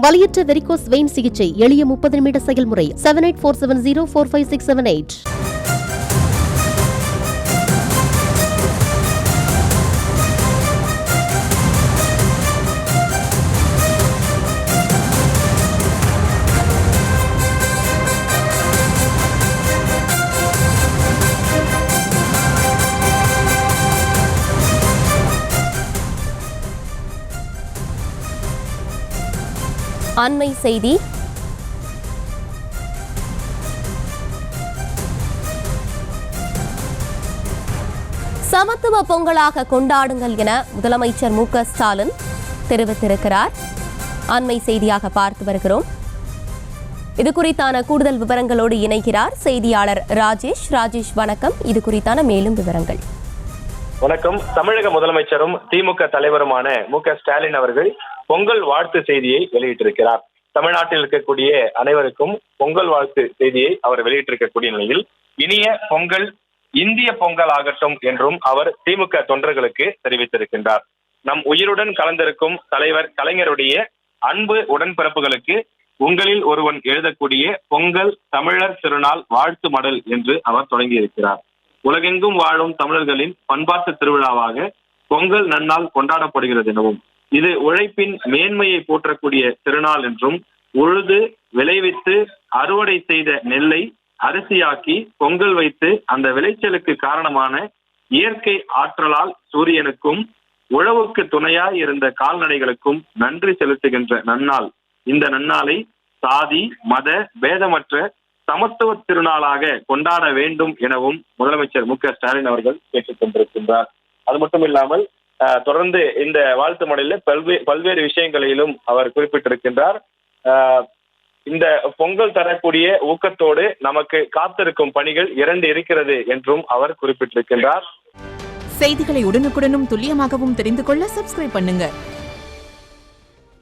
வலியற்ற varicose vein சிகிச்சை எளிய 30 நிமிட செயல்முறை 7847045678. அண்மை செய்தி. சமத்துவ பொங்கலாக கொண்டாடுங்கள் என முதலமைச்சர் மு க ஸ்டாலின் தெரிவித்திருக்கிறார். அண்மை செய்தியாக பார்த்து வருகிறோம். இது குறித்தான கூடுதல் விவரங்களோடு இணைகிறார் செய்தியாளர் ராஜேஷ். ராஜேஷ், வணக்கம். இது குறித்தான மேலும் விவரங்கள். வணக்கம். தமிழக முதலமைச்சரும் திமுக தலைவருமான மு க ஸ்டாலின் அவர்கள் பொங்கல் வாழ்த்து செய்தியை வெளியிட்டிருக்கிறார். தமிழ்நாட்டில் இருக்கக்கூடிய அனைவருக்கும் பொங்கல் வாழ்த்து செய்தியை அவர் வெளியிட்டிருக்கக்கூடிய நிலையில் இனிய பொங்கல், இந்திய பொங்கல் ஆகட்டும் என்றும் அவர் திமுக தொண்டர்களுக்கு தெரிவித்திருக்கின்றார். நம் உயிருடன் கலந்திருக்கும் தலைவர் கலைஞருடைய அன்பு உடன்பிறப்புகளுக்கு உங்களில் ஒருவன் எழுதக்கூடிய பொங்கல் தமிழர் திருநாள் வாழ்த்து மடல் என்று அவர் தொடங்கியிருக்கிறார். உலகெங்கும் வாழும் தமிழர்களின் பண்பாட்டு திருவிழாவாக பொங்கல் நன்னாள் கொண்டாடப்படுகிறது எனவும் இது உழைப்பின் மேன்மையை போற்றக்கூடிய திருநாள் என்றும் உழுது விளைவித்து அறுவடை செய்த நெல்லை அரிசியாக்கி பொங்கல் வைத்து அந்த விளைச்சலுக்கு காரணமான இயற்கை ஆற்றலால் சூரியனுக்கும் உழவுக்கு துணையாய் இருந்த கால்நடைகளுக்கும் நன்றி செலுத்துகின்ற நன்னாள். இந்த நன்னாளை சாதி மத பேதமற்ற சமத்துவ திருநாளாக கொண்டாட வேண்டும் எனவும் முதலமைச்சர் மு க ஸ்டாலின் அவர்கள் கேட்டுக் கொண்டிருக்கின்றார். அது மட்டும் இல்லாமல் தொடர்ந்து இந்த வாழ்த்து மடலில் பல்வேறு விஷயங்களிலும் அவர் குறிப்பிட்டிருக்கின்றார். இந்த பொங்கல் தரக்கூடிய ஊக்கத்தோடு நமக்கு காத்திருக்கும் பணிகள் 2 இருக்கிறது என்றும் அவர் குறிப்பிட்டிருக்கின்றார். செய்திகளை உடனுக்குடனும் துல்லியமாகவும் தெரிந்து கொள்ள சப்ஸ்கிரைப் பண்ணுங்க.